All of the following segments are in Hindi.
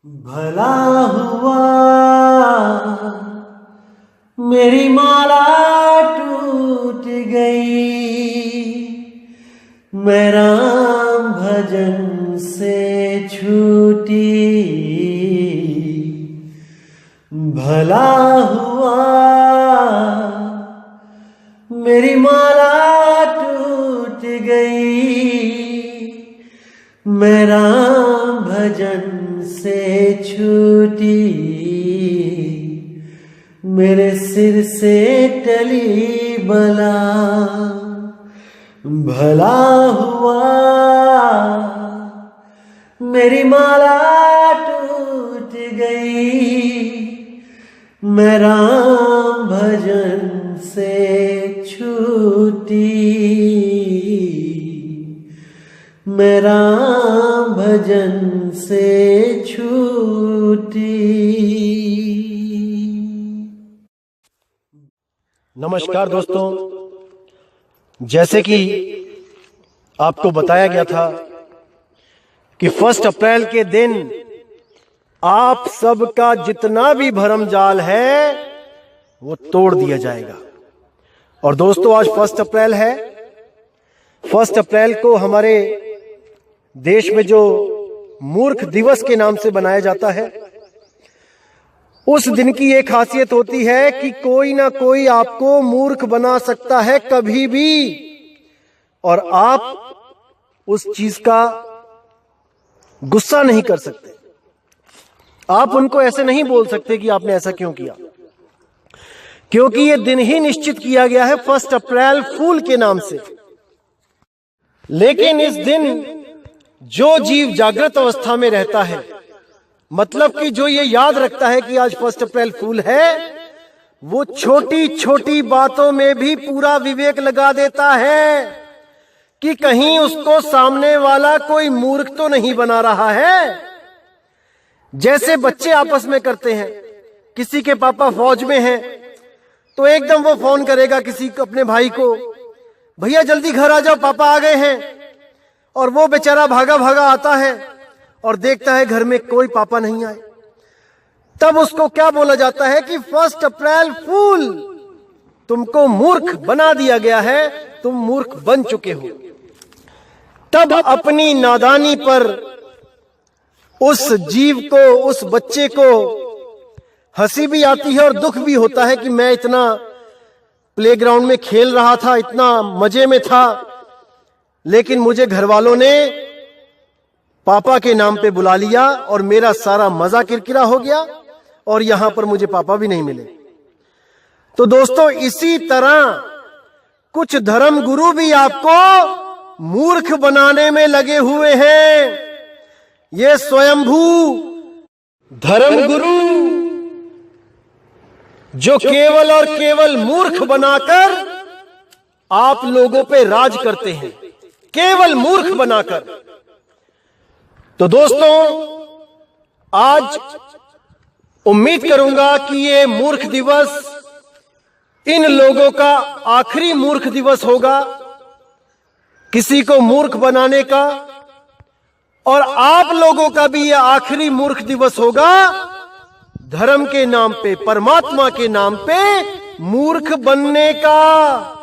भला हुआ मेरी माला टूट गई, मैं राम भजन से छूटी। भला हुआ मेरी माला टूट गई, मैं राम भजन से छूटी। मेरे सिर से टली बला, भला हुआ मेरी माला टूट गई, मैं राम भजन से छूटी। मैं राम भजन से छूटी। नमस्कार दोस्तों, जैसे कि आपको बताया गया था कि 1 अप्रैल के दिन आप सबका जितना भी भरम जाल है वो तोड़ दिया जाएगा। और दोस्तों, आज 1 अप्रैल है। 1 अप्रैल को हमारे देश में जो मूर्ख दिवस के नाम से बनाया जाता है, उस दिन की एक खासियत होती है कि कोई ना कोई आपको मूर्ख बना सकता है कभी भी, और आप उस चीज का गुस्सा नहीं कर सकते। आप उनको ऐसे नहीं बोल सकते कि आपने ऐसा क्यों किया, क्योंकि ये दिन ही निश्चित किया गया है 1 अप्रैल फूल के नाम से। लेकिन इस दिन जो जीव जागृत अवस्था में रहता है, मतलब कि जो ये याद रखता है कि आज 1 अप्रैल फूल है, वो छोटी छोटी बातों में भी पूरा विवेक लगा देता है कि कहीं उसको सामने वाला कोई मूर्ख तो नहीं बना रहा है। जैसे बच्चे आपस में करते हैं, किसी के पापा फौज में हैं तो एकदम वो फोन करेगा किसी को, अपने भाई को, भैया जल्दी घर आ जाओ, पापा आ गए हैं। और वो बेचारा भागा भागा आता है और देखता है घर में कोई पापा नहीं आए। तब उसको क्या बोला जाता है कि 1 अप्रैल फूल, तुमको मूर्ख बना दिया गया है, तुम मूर्ख बन चुके हो। तब अपनी नादानी पर उस जीव को, उस बच्चे को हंसी भी आती है और दुख भी होता है कि मैं इतना प्लेग्राउंड में खेल रहा था, इतना मजे में था, लेकिन मुझे घर वालों ने पापा के नाम पे बुला लिया और मेरा सारा मजा किरकिरा हो गया और यहां पर मुझे पापा भी नहीं मिले। तो दोस्तों, इसी तरह कुछ धर्म गुरु भी आपको मूर्ख बनाने में लगे हुए हैं। ये स्वयंभू धर्म गुरु जो केवल और केवल मूर्ख बनाकर आप लोगों पे राज करते हैं, केवल मूर्ख बनाकर। तो दोस्तों, आज उम्मीद करूंगा कि ये मूर्ख दिवस इन लोगों का आखिरी मूर्ख दिवस होगा, किसी को मूर्ख बनाने का, और आप लोगों का भी ये आखिरी मूर्ख दिवस होगा धर्म के नाम पे, परमात्मा के नाम पे मूर्ख बनने का।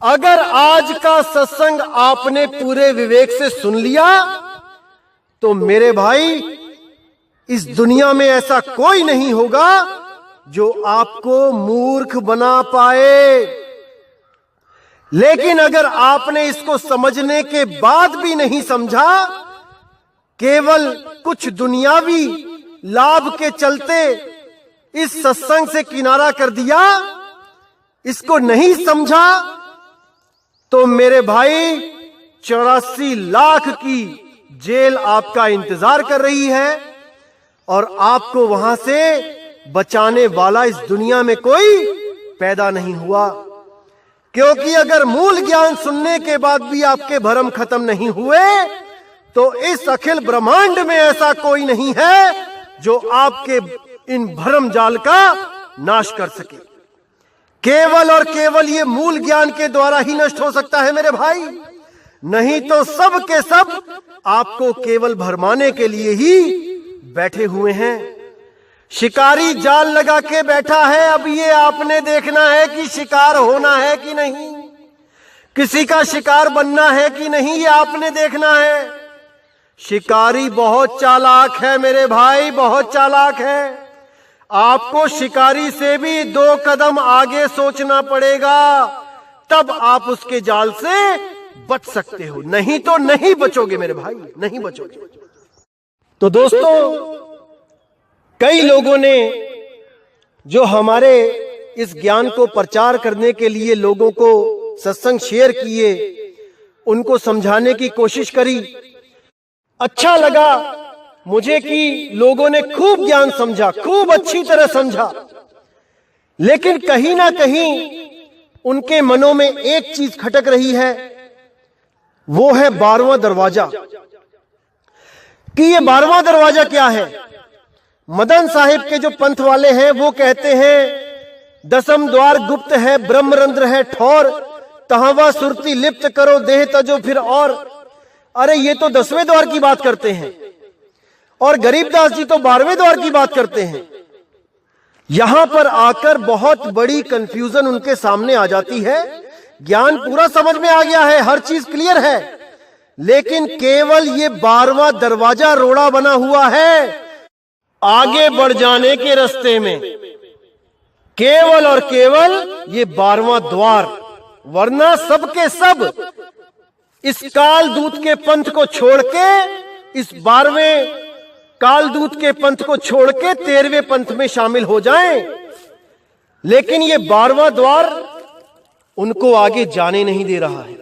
अगर आज का सत्संग आपने पूरे विवेक से सुन लिया तो मेरे भाई, इस दुनिया में ऐसा कोई नहीं होगा जो आपको मूर्ख बना पाए। लेकिन अगर आपने इसको समझने के बाद भी नहीं समझा, केवल कुछ दुनियावी लाभ के चलते इस सत्संग से किनारा कर दिया, इसको नहीं समझा, तो मेरे भाई 84 लाख की जेल आपका इंतजार कर रही है और आपको वहां से बचाने वाला इस दुनिया में कोई पैदा नहीं हुआ। क्योंकि अगर मूल ज्ञान सुनने के बाद भी आपके भ्रम खत्म नहीं हुए, तो इस अखिल ब्रह्मांड में ऐसा कोई नहीं है जो आपके इन भ्रम जाल का नाश कर सके। केवल और केवल ये मूल ज्ञान के द्वारा ही नष्ट हो सकता है मेरे भाई। नहीं तो सब के सब आपको केवल भरमाने के लिए ही बैठे हुए हैं। शिकारी जाल लगा के बैठा है। अब ये आपने देखना है कि शिकार होना है कि नहीं, किसी का शिकार बनना है कि नहीं, ये आपने देखना है। शिकारी बहुत चालाक है मेरे भाई, बहुत चालाक है। आपको शिकारी से भी 2 कदम आगे सोचना पड़ेगा, तब आप उसके जाल से बच सकते हो, नहीं तो नहीं बचोगे मेरे भाई, नहीं बचोगे। तो दोस्तों, कई लोगों ने जो हमारे इस ज्ञान को प्रचार करने के लिए लोगों को सत्संग शेयर किए, उनको समझाने की कोशिश करी। अच्छा लगा मुझे कि लोगों ने खूब ज्ञान समझा, खूब अच्छी तरह समझा, लेकिन कहीं ना कहीं उनके मनों में एक चीज खटक रही है, वो है 12वां दरवाजा। कि ये 12वां दरवाजा क्या है? मदन साहिब के जो पंथ वाले हैं वो कहते हैं 10वां द्वार गुप्त है, ब्रह्मरंध्र है ठौर, तहावा सुरती लिप्त करो देह तजो फिर और। अरे ये तो 10वें द्वार की बात करते हैं और गरीबदास जी तो 12वें द्वार की बात करते हैं। यहां पर आकर बहुत बड़ी कंफ्यूजन उनके सामने आ जाती है। ज्ञान पूरा समझ में आ गया है, हर चीज क्लियर है, लेकिन केवल ये 12वां दरवाजा रोड़ा बना हुआ है आगे बढ़ जाने के रास्ते में, केवल और केवल ये 12वां द्वार। वरना सबके सब इस कालदूत के पंथ को छोड़ के, इस 12वें कालदूत के पंथ को छोड़ के 13वें पंथ में शामिल हो जाएं, लेकिन ये 12वां द्वार उनको आगे जाने नहीं दे रहा है।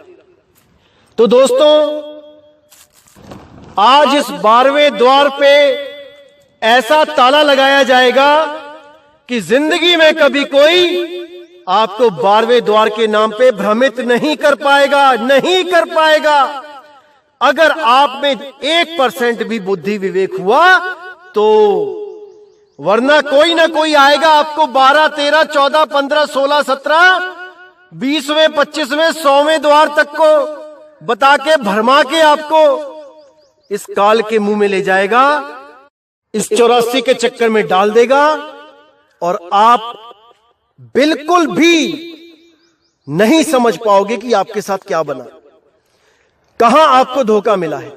तो दोस्तों, आज इस 12वें द्वार पे ऐसा ताला लगाया जाएगा कि जिंदगी में कभी कोई आपको 12वें द्वार के नाम पे भ्रमित नहीं कर पाएगा, नहीं कर पाएगा। अगर आप में 1% भी बुद्धि विवेक हुआ तो, वरना कोई ना कोई आएगा आपको 12, 13, 14, 15, 16, 17, 20वें, 25वें, 100वें द्वार तक को बता के, भरमा के आपको इस काल के मुंह में ले जाएगा, इस 84 के चक्कर में डाल देगा और आप बिल्कुल भी नहीं समझ पाओगे कि आपके साथ क्या बना, कहां आपको धोखा मिला है।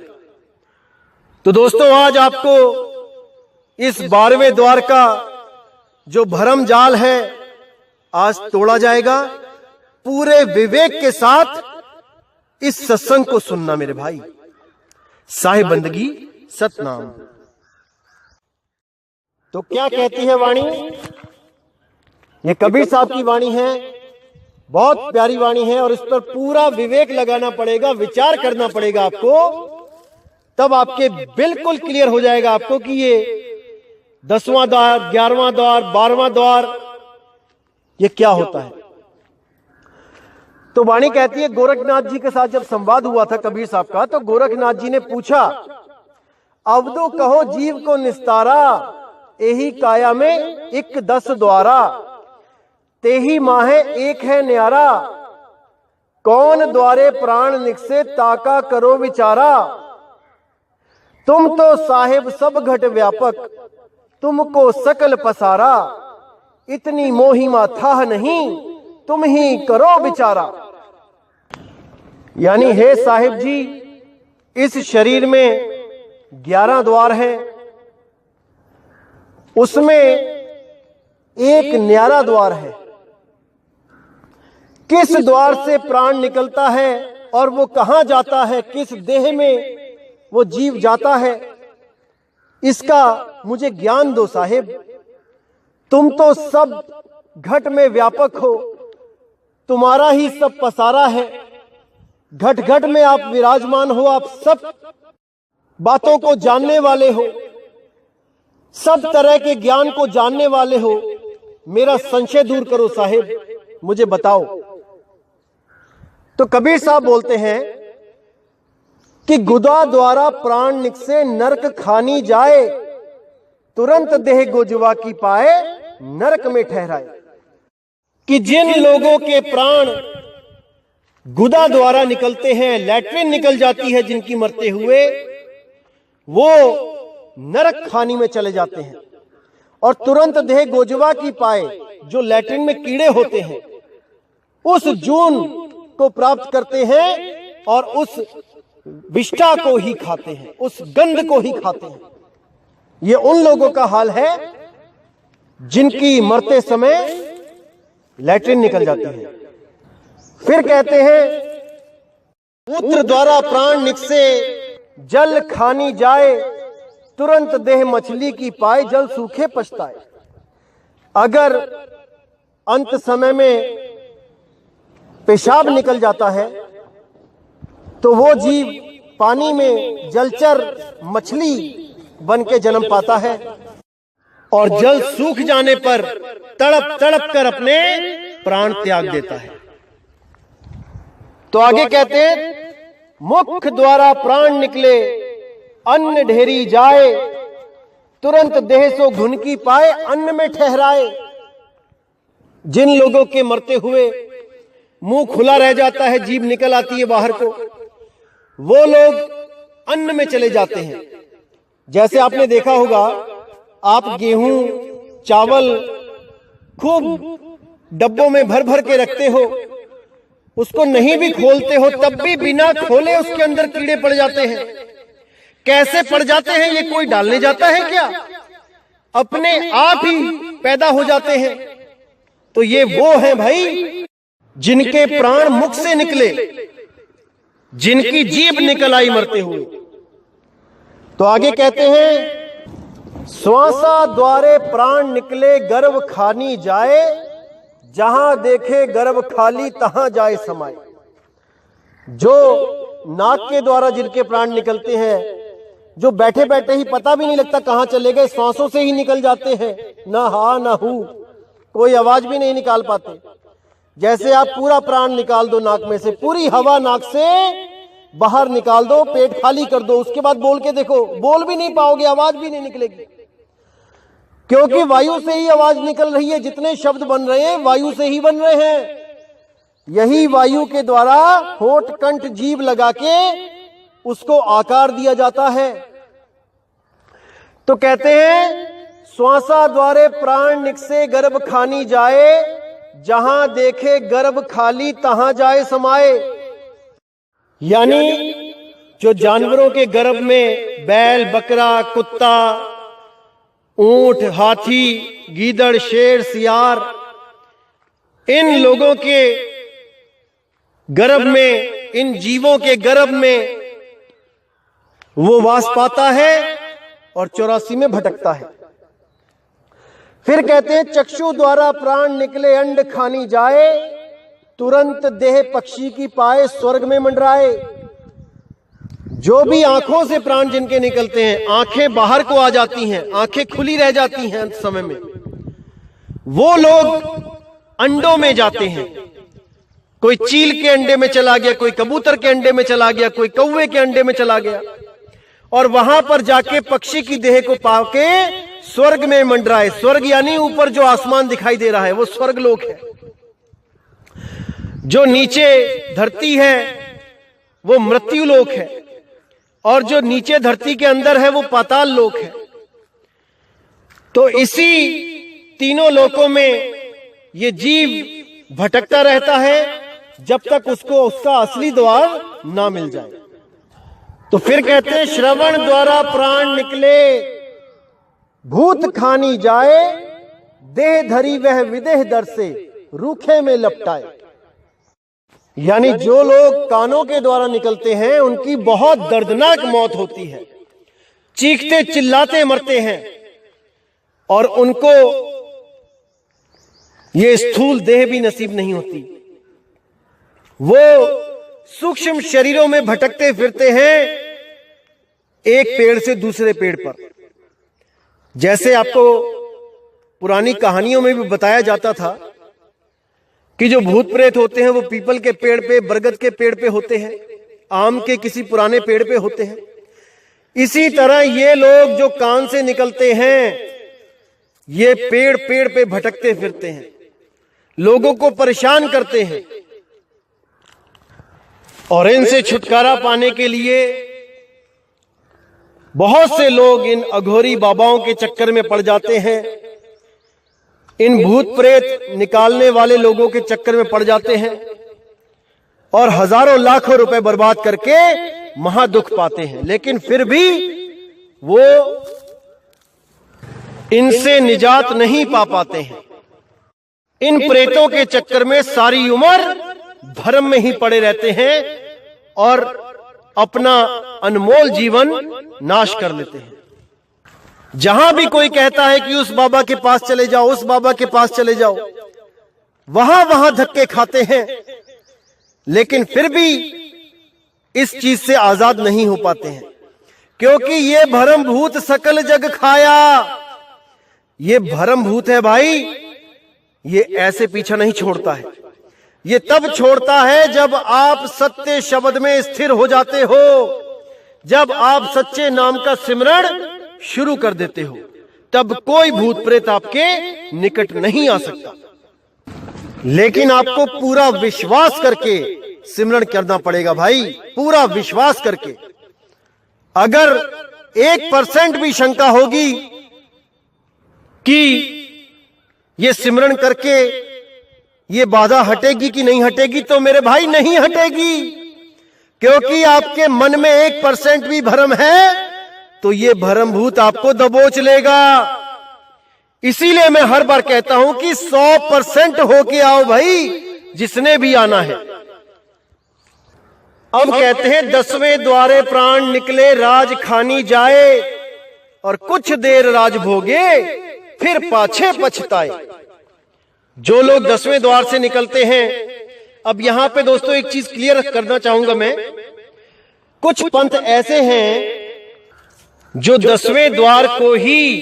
तो दोस्तों, आज आपको इस 12वें द्वार का जो भरम जाल है आज तोड़ा जाएगा। पूरे विवेक के साथ इस सत्संग को सुनना मेरे भाई। साहिब बंदगी सतनाम। तो क्या कहती है वाणी? ये कबीर साहब की वाणी है, बहुत प्यारी वाणी है, और इस पर पूरा विवेक लगाना पड़ेगा, विचार करना पड़ेगा आपको, तब आपके बिल्कुल क्लियर हो जाएगा आपको कि ये 10वां द्वार, 11वां द्वार, 12वां द्वार ये क्या होता है। तो वाणी कहती है, गोरखनाथ जी के साथ जब संवाद हुआ था कबीर साहब का, तो गोरखनाथ जी ने पूछा, अवधु कहो जीव को निस्तारा, एही काया में एक 10 द्वारा, तेही माहे एक है न्यारा, कौन द्वारे प्राण निकसे ताका करो विचारा, तुम तो साहिब सब घट व्यापक, तुमको सकल पसारा, इतनी मोहिमा था नहीं, तुम ही करो विचारा। यानी हे साहिब जी, इस शरीर में 11 द्वार हैं, उसमें एक न्यारा द्वार है। किस द्वार से प्राण निकलता है और वो कहां जाता है, किस देह में वो जीव जाता है, इसका मुझे ज्ञान दो साहिब। तुम तो सब घट में व्यापक हो, तुम्हारा ही सब पसारा है, घट घट में आप विराजमान हो, आप सब बातों को जानने वाले हो, सब तरह के ज्ञान को जानने वाले हो। मेरा संशय दूर करो साहिब, मुझे बताओ। तो कबीर साहब बोलते हैं कि गुदा द्वारा प्राण निकसे नरक खानी जाए, तुरंत देह गोजवा की पाए नरक में ठहराए। कि जिन लोगों के प्राण गुदा द्वारा निकलते हैं, लैट्रिन निकल जाती है जिनकी मरते हुए, वो नरक खानी में चले जाते हैं और तुरंत देह गोजवा की पाए, जो लैट्रिन में कीड़े होते हैं, उस जून को प्राप्त करते हैं और उस विष्ठा को ही खाते हैं, उस गंध को ही खाते हैं। ये उन लोगों का हाल है जिनकी मरते समय लैट्रिन निकल जाती है। फिर कहते हैं, मूत्र द्वारा प्राण निकसे जल खानी जाए, तुरंत देह मछली की पाए, जल सूखे पछताए। अगर अंत समय में पेशाब निकल जाता है तो वो जीव पानी में जलचर मछली बन के जन्म पाता है और जल सूख जाने पर तड़प तड़प कर अपने प्राण त्याग देता है। तो आगे कहते हैं, मुख द्वारा प्राण निकले अन्न ढेरी जाए, तुरंत देह सो घुन की पाए, अन्न में ठहराए। जिन लोगों के मरते हुए मुंह खुला रह जाता है, जीभ निकल आती है बाहर को, वो लोग अन्न में चले जाते हैं। जैसे आपने देखा होगा, आप गेहूं चावल खूब डब्बों में भर भर के रखते हो, उसको नहीं भी खोलते हो तब भी बिना खोले उसके अंदर कीड़े पड़ जाते हैं। कैसे पड़ जाते हैं? ये कोई डालने जाता है क्या? अपने आप ही पैदा हो जाते हैं। तो ये वो हैं भाई जिनके प्राण मुख से निकले, जिनकी जीभ निकल आई मरते हुए। तो आगे कहते हैं, श्वासा द्वारे प्राण निकले गर्भ खानी जाए, जहां देखे गर्भ खाली तहां जाए समाए। जो नाक के द्वारा जिनके प्राण निकलते हैं, जो बैठे बैठे ही पता भी नहीं लगता कहां चले गए, श्वासों से ही निकल जाते हैं, ना हा ना हू, कोई आवाज भी नहीं निकाल पाते। जैसे आप पूरा प्राण निकाल दो नाक में से, पूरी हवा नाक से बाहर निकाल दो, पेट खाली कर दो, उसके बाद बोल के देखो, बोल भी नहीं पाओगे, आवाज भी नहीं निकलेगी, क्योंकि वायु से ही आवाज निकल रही है। जितने शब्द बन रहे हैं वायु से ही बन रहे हैं। यही वायु के द्वारा होठ कंठ जीभ लगा के उसको आकार दिया जाता है। तो कहते हैं, श्वासा द्वारे प्राण निकसे गर्भ खानी जाए, जहां देखे गर्भ खाली तहां जाए समाए। यानी जो जानवरों के गर्भ में बैल, बकरा, कुत्ता, ऊंट, हाथी, गीदड़, शेर, सियार, इन लोगों के गर्भ में, इन जीवों के गर्भ में वो वास पाता है और 84 में भटकता है। फिर कहते हैं, चक्षु द्वारा प्राण निकले अंड खानी जाए, तुरंत देह पक्षी की पाए स्वर्ग में मंडराए। जो भी आंखों से प्राण जिनके निकलते हैं, आंखें बाहर को आ जाती हैं, आंखें खुली रह जाती हैं अंत समय में, वो लोग अंडों में जाते हैं। कोई चील के अंडे में चला गया, कोई कबूतर के अंडे में चला गया, कोई कौवे के अंडे में चला गया, और वहां पर जाके पक्षी की देह को पाके स्वर्ग में मंडराए। स्वर्ग यानी ऊपर जो आसमान दिखाई दे रहा है वो स्वर्ग लोक है। जो नीचे धरती है वो मृत्यु लोक है, और जो नीचे धरती के अंदर है वो पाताल लोक है। तो इसी तीनों लोकों में ये जीव भटकता रहता है जब तक उसको उसका असली द्वार ना मिल जाए। तो फिर कहते हैं, श्रवण द्वारा प्राण निकले भूत खानी जाए, देह धरी वह विदेह दर से रूखे में लपटाए। यानी जो लोग कानों के द्वारा निकलते हैं उनकी बहुत दर्दनाक मौत होती है, चीखते चिल्लाते मरते हैं, और उनको ये स्थूल देह भी नसीब नहीं होती। वो सूक्ष्म शरीरों में भटकते फिरते हैं एक पेड़ से दूसरे पेड़ पर। जैसे आपको पुरानी कहानियों में भी बताया जाता था कि जो भूत प्रेत होते हैं वो पीपल के पेड़ पे, बरगद के पेड़ पे होते हैं, आम के किसी पुराने पेड़ पे होते हैं। इसी तरह ये लोग जो कान से निकलते हैं, ये पेड़ पेड़ पे भटकते फिरते हैं, लोगों को परेशान करते हैं, और इनसे छुटकारा पाने के लिए बहुत से लोग इन अघोरी बाबाओं के चक्कर में पड़ जाते हैं, इन भूत प्रेत निकालने वाले लोगों के चक्कर में पड़ जाते हैं और हजारों लाखों रुपए बर्बाद करके महादुख पाते हैं, लेकिन फिर भी वो इनसे निजात नहीं पा पाते हैं। इन प्रेतों के चक्कर में सारी उम्र भ्रम में ही पड़े रहते हैं और अपना अनमोल जीवन नाश कर लेते हैं। जहां भी कोई कहता है कि उस बाबा के पास चले जाओ, उस बाबा के पास चले जाओ, वहां वहां धक्के खाते हैं, लेकिन फिर भी इस चीज से आजाद नहीं हो पाते हैं, क्योंकि ये भरम भूत सकल जग खाया। ये भरम भूत है भाई, ये ऐसे पीछा नहीं छोड़ता है। ये तब छोड़ता है जब आप सत्य शब्द में स्थिर हो जाते हो, जब आप सच्चे नाम का सिमरण शुरू कर देते हो, तब कोई भूत प्रेत आपके निकट नहीं आ सकता। लेकिन आपको पूरा विश्वास करके सिमरण करना पड़ेगा भाई, पूरा विश्वास करके। अगर 1% भी शंका होगी कि ये सिमरण करके ये बाधा हटेगी कि नहीं हटेगी, तो मेरे भाई नहीं हटेगी, क्योंकि आपके मन में 1% भी भ्रम है तो ये भ्रम भूत आपको दबोच लेगा। इसीलिए मैं हर बार कहता हूं कि 100% होके आओ भाई, जिसने भी आना है। अब कहते हैं 10वें द्वारे प्राण निकले राज खानी जाए, और कुछ देर राज भोगे फिर पाछे पछताए। जो लोग 10वें द्वार से निकलते हैं, अब यहां पे दोस्तों एक चीज क्लियर करना चाहूंगा मैं, कुछ पंथ ऐसे हैं जो 10वें द्वार को ही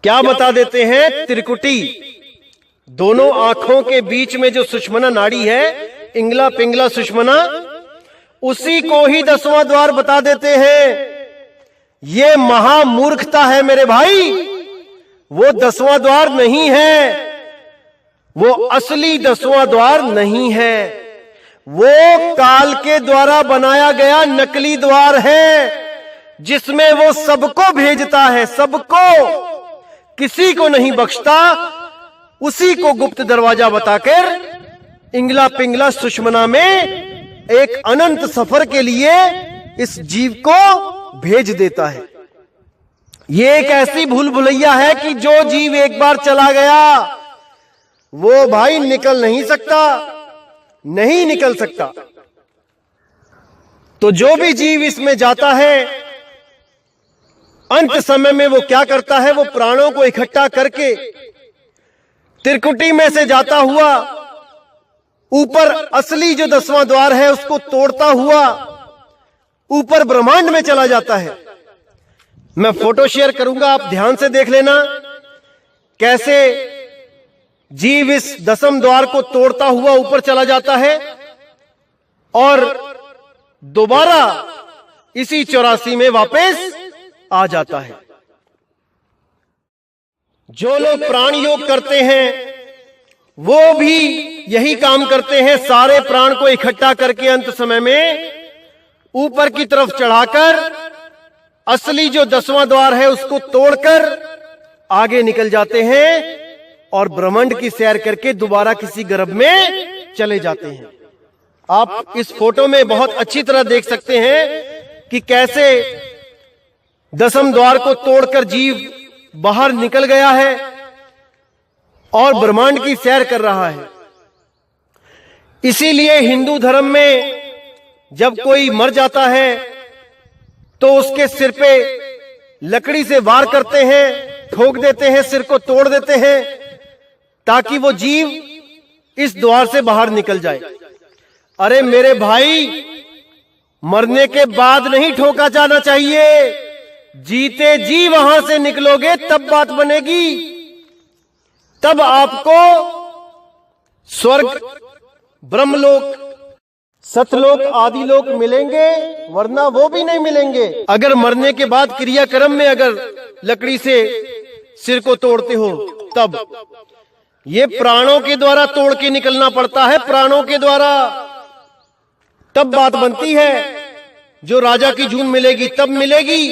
क्या बता देते हैं, त्रिकुटी, दोनों आंखों के बीच में जो सुषमना नाड़ी है, इंगला पिंगला सुषमना, उसी को ही 10वां द्वार बता देते हैं। ये महामूर्खता है मेरे भाई, वो 10वां द्वार नहीं है, वो असली 10वां द्वार नहीं है, वो काल के द्वारा बनाया गया नकली द्वार है, जिसमें वो सबको भेजता है, सबको, किसी को नहीं बख्शता। उसी को गुप्त दरवाजा बताकर इंगला पिंगला सुषमना में एक अनंत सफर के लिए इस जीव को भेज देता है। ये एक ऐसी भूल भुलैया है कि जो जीव एक बार चला गया वो भाई निकल नहीं सकता, नहीं निकल सकता। तो जो भी जीव इसमें जाता है, अंत समय में वो क्या करता है, वो प्राणों को इकट्ठा करके त्रिकुटी में से जाता हुआ ऊपर असली जो 10वां द्वार है उसको तोड़ता हुआ ऊपर ब्रह्मांड में चला जाता है। मैं फोटो शेयर करूंगा, आप ध्यान से देख लेना कैसे जीव इस 10वें द्वार को तोड़ता हुआ ऊपर चला जाता है और दोबारा इसी 84 में वापस आ जाता है। जो लोग प्राण योग करते हैं वो भी यही काम करते हैं, सारे प्राण को इकट्ठा करके अंत समय में ऊपर की तरफ चढ़ाकर असली जो 10वां द्वार है उसको तोड़कर आगे निकल जाते हैं और ब्रह्मांड की सैर करके दोबारा किसी गर्भ में चले जाते हैं। आप इस फोटो में बहुत अच्छी तरह देख सकते हैं कि कैसे 10वें द्वार को तोड़कर जीव बाहर निकल गया है और ब्रह्मांड की सैर कर रहा है। इसीलिए हिंदू धर्म में जब कोई मर जाता है तो उसके सिर पे लकड़ी से वार करते हैं, ठोक देते हैं, सिर को तोड़ देते हैं ताकि वो जीव इस द्वार से बाहर निकल जाए। अरे मेरे भाई, मरने के बाद नहीं ठोका जाना चाहिए, जीते जी वहां से निकलोगे तब बात बनेगी, तब आपको स्वर्ग, ब्रह्मलोक, सतलोक आदि लोक मिलेंगे, वरना वो भी नहीं मिलेंगे। अगर मरने के बाद क्रियाक्रम में अगर लकड़ी से सिर को तोड़ते हो तब ये प्राणों के द्वारा तोड़ के निकलना पड़ता है, प्राणों के द्वारा, तब बात बनती है। जो राजा की जून मिलेगी तब मिलेगी,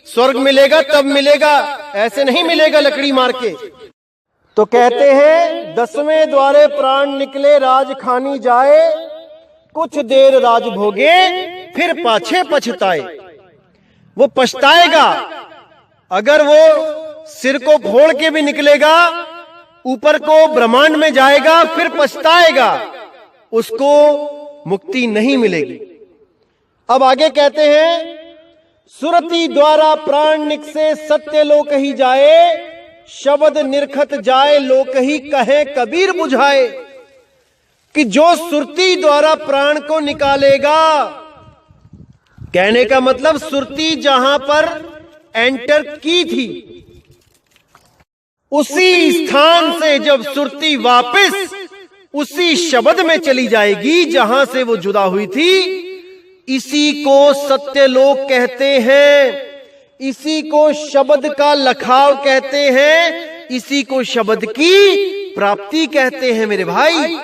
स्वर्ग मिलेगा तब मिलेगा, ऐसे नहीं मिलेगा लकड़ी मार के। तो कहते हैं 10वें द्वारे प्राण निकले राज खानी जाए, कुछ देर राज भोगे फिर पाछे पछताए। वो पछताएगा, अगर वो सिर को फोड़ के भी निकलेगा, ऊपर को ब्रह्मांड में जाएगा, फिर पछताएगा, उसको मुक्ति नहीं मिलेगी। अब आगे कहते हैं सुरति द्वारा प्राण निकसे सत्य लोक ही जाए, शब्द निरखत जाए लोक ही कहे कबीर बुझाए। कि जो सुरती द्वारा प्राण को निकालेगा, कहने का मतलब सुरती जहां पर एंटर की थी, उसी स्थान से जब सुरती वापस उसी शब्द में चली जाएगी जहां से वो जुदा हुई थी, इसी को सत्यलोक कहते हैं, इसी को शब्द का लखाव कहते हैं, इसी को शब्द की प्राप्ति कहते हैं। मेरे भाई,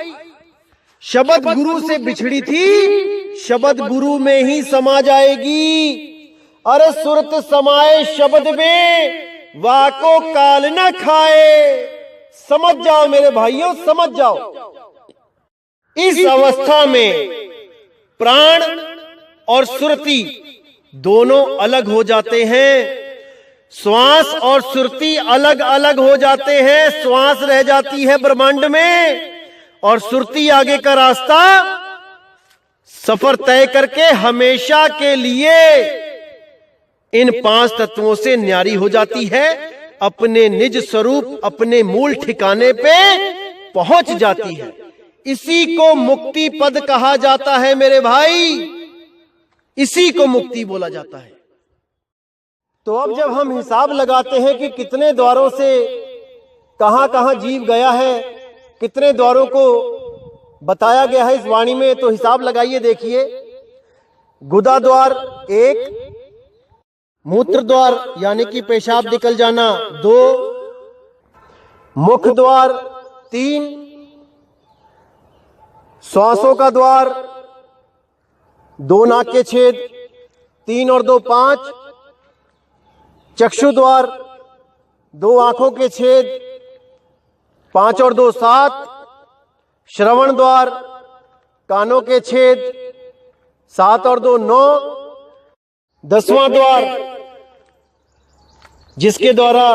शब्द गुरु से बिछड़ी थी, शब्द गुरु में ही समा जाएगी। अरे सुरत समाए शब्द में, वाको काल न खाए। समझ जाओ मेरे भाइयों, समझ जाओ। इस अवस्था में प्राण और सुरति दोनों अलग हो जाते हैं। श्वास और सुरति अलग अलग हो जाते हैं। श्वास रह जाती है ब्रह्मांड में और सुरति आगे का रास्ता सफर तय करके हमेशा के लिए इन 5 तत्वों से न्यारी हो जाती है, अपने निज स्वरूप, अपने मूल ठिकाने पे पहुंच जाती है। इसी को मुक्ति पद कहा जाता है मेरे भाई, इसी को मुक्ति बोला जाता है। तो अब जब हम हिसाब लगाते हैं कि कितने द्वारों से कहां कहां जीव गया है, कितने द्वारों को बताया गया है इस वाणी में, तो हिसाब लगाइए। देखिए, गुदा द्वार 1, मूत्र द्वार यानी कि पेशाब निकल जाना 2, मुख द्वार 3, श्वासों का द्वार 2 नाक के छेद 3 और 2 5, चक्षु द्वार 2 आंखों के छेद 5 और 2 7, श्रवण द्वार कानों के छेद 7 और 2 9, 10वां द्वार जिसके द्वारा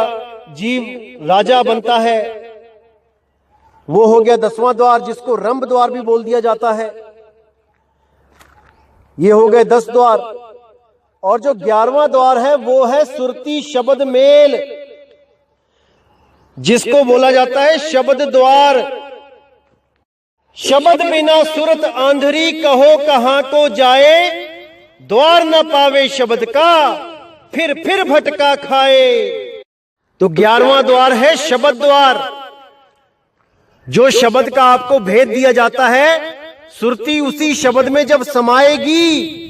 जीव राजा बनता है वो हो गया 10वां द्वार, जिसको रंभ द्वार भी बोल दिया जाता है। ये हो गए 10 द्वार। और जो 11वां द्वार है वो है सुरती शब्द मेल, जिसको बोला जाता है शब्द द्वार। शब्द बिना सुरत आंधरी कहो कहां को जाए, द्वार न पावे शब्द का फिर भटका खाए। तो 11वां द्वार है शब्द द्वार। जो शब्द का आपको भेद दिया जाता है, सुरती उसी शब्द में जब समाएगी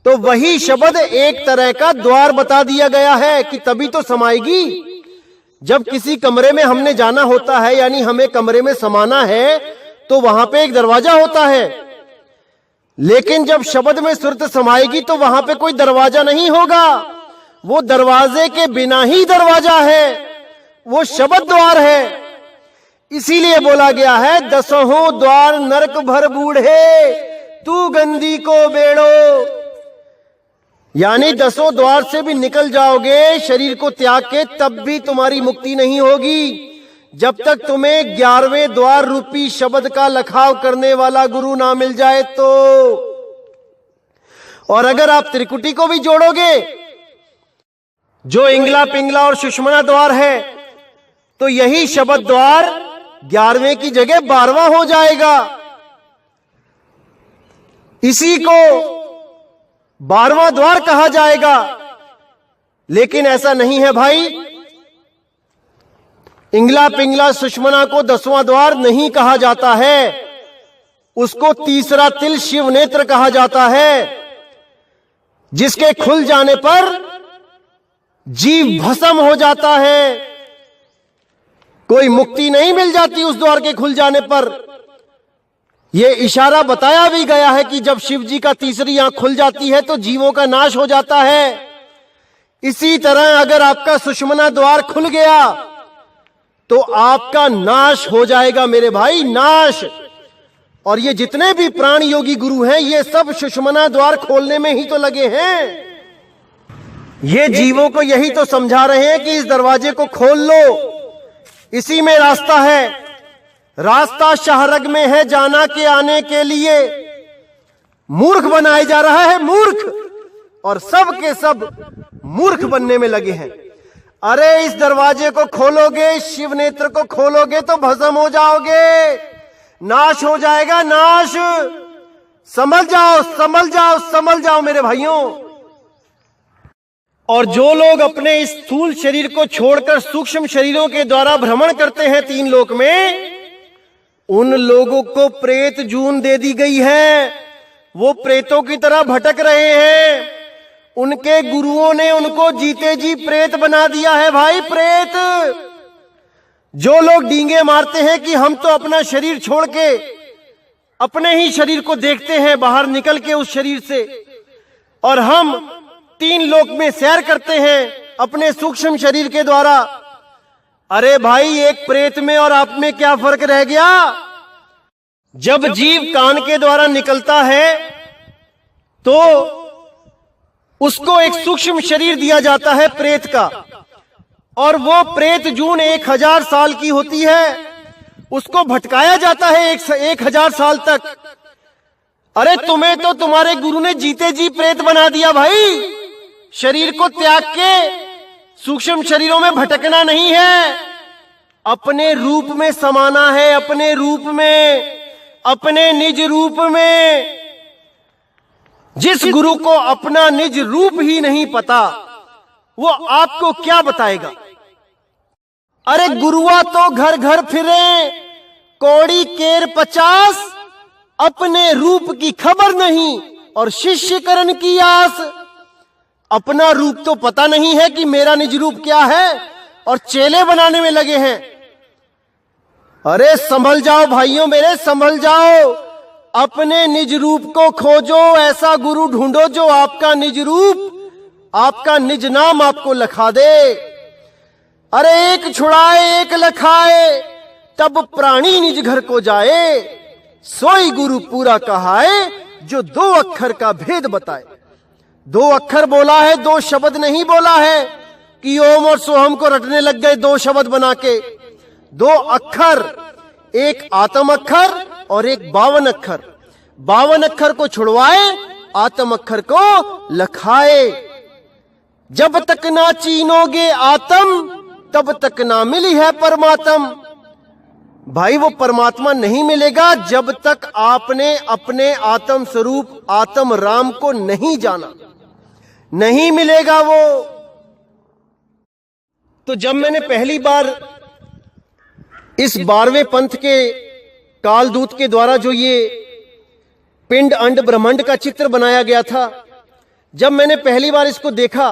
तो वही शब्द एक तरह का द्वार बता दिया गया है कि तभी तो समाएगी। जब किसी कमरे में हमने जाना होता है, यानी हमें कमरे में समाना है, तो वहां पे एक दरवाजा होता है। लेकिन जब शब्द में सुरत समाएगी तो वहां पे कोई दरवाजा नहीं होगा, वो दरवाजे के बिना ही दरवाजा है, वो शब्द द्वार है। इसीलिए बोला गया है 10हों द्वार नरक भर बूढ़े, तू गंदी को बेड़ो। यानी 10 द्वार से भी निकल जाओगे शरीर को त्याग के, तब भी तुम्हारी मुक्ति नहीं होगी जब तक तुम्हें 11वें द्वार रूपी शब्द का लखाव करने वाला गुरु ना मिल जाए तो। और अगर आप त्रिकुटी को भी जोड़ोगे, जो इंगला पिंगला और सुषमना द्वार है, तो यही शब्द द्वार 11वें की जगह 12वां हो जाएगा। इसी को 12वां द्वार कहा जाएगा। लेकिन ऐसा नहीं है भाई, इंगला पिंगला सुषमना को 10वां द्वार नहीं कहा जाता है, उसको तीसरा तिल शिव नेत्र कहा जाता है, जिसके खुल जाने पर जीव भस्म हो जाता है। कोई मुक्ति नहीं मिल जाती उस द्वार के खुल जाने पर। ये इशारा बताया भी गया है कि जब शिव जी का तीसरी आंख खुल जाती है तो जीवों का नाश हो जाता है। इसी तरह अगर आपका सुषुम्ना द्वार खुल गया तो आपका नाश हो जाएगा मेरे भाई, नाश। और ये जितने भी प्राण योगी गुरु हैं ये सब सुषुम्ना द्वार खोलने में ही तो लगे हैं। ये जीवों को यही तो समझा रहे हैं कि इस दरवाजे को खोल लो, इसी में रास्ता है। रास्ता शाहरग में है जाना के आने के लिए। मूर्ख बनाया जा रहा है, मूर्ख, और सब के सब मूर्ख बनने में लगे हैं। अरे इस दरवाजे को खोलोगे, शिव नेत्र को खोलोगे तो भस्म हो जाओगे, नाश हो जाएगा, नाश। समझ जाओ, समझ जाओ, समझ जाओ मेरे भाइयों। और जो लोग अपने इस स्थूल शरीर को छोड़कर सूक्ष्म शरीरों के द्वारा भ्रमण करते हैं तीन लोक में, उन लोगों को प्रेत जून दे दी गई है। वो प्रेतों की तरह भटक रहे हैं। उनके गुरुओं ने उनको जीते जी प्रेत बना दिया है भाई, प्रेत। जो लोग डींगे मारते हैं कि हम तो अपना शरीर छोड़ के अपने ही शरीर को देखते हैं बाहर निकल के उस शरीर से, और हम तीन लोक में सैर करते हैं अपने सूक्ष्म शरीर के द्वारा। अरे भाई, एक प्रेत में और आप में क्या फर्क रह गया? जब जीव कान के द्वारा निकलता है तो उसको एक सूक्ष्म शरीर दिया जाता है प्रेत का, और वो प्रेत जून 1000 साल की होती है। उसको भटकाया जाता है 1000 साल तक। अरे तुम्हें तो तुम्हारे गुरु ने जीते जी प्रेत बना दिया भाई। शरीर को त्याग के सूक्ष्म शरीरों में भटकना नहीं है, अपने रूप में समाना है, अपने रूप में, अपने निज रूप में। जिस गुरु को अपना निज रूप ही नहीं पता वो आपको क्या बताएगा? अरे गुरुआ तो घर घर फिरे, कौड़ी केर 50, अपने रूप की खबर नहीं और शिष्य करण की आस। अपना रूप तो पता नहीं है कि मेरा निज रूप क्या है, और चेले बनाने में लगे हैं। अरे संभल जाओ भाइयों मेरे, संभल जाओ। अपने निज रूप को खोजो, ऐसा गुरु ढूंढो जो आपका निज रूप, आपका निज नाम आपको लखा दे। अरे एक छुड़ाए एक लखाए, तब प्राणी निज घर को जाए। सोई गुरु पूरा कहाए, जो 2 अक्षर का भेद बताए। 2 अक्षर बोला है, 2 शब्द नहीं बोला है कि ओम और सोहम को रटने लग गए 2 शब्द बना के। 2 अक्षर, एक आत्म अक्षर और एक 52 अक्षर। 52 अक्षर को छुड़वाए, आत्म अक्षर को लखाए। जब तक ना चीनोगे आत्म, तब तक ना मिली है परमात्म। भाई वो परमात्मा नहीं मिलेगा जब तक आपने अपने आत्म स्वरूप आत्म राम को नहीं जाना, नहीं मिलेगा वो। तो जब मैंने पहली बार इस 12वें पंथ के कालदूत के द्वारा जो ये पिंड अंड ब्रह्मांड का चित्र बनाया गया था, जब मैंने पहली बार इसको देखा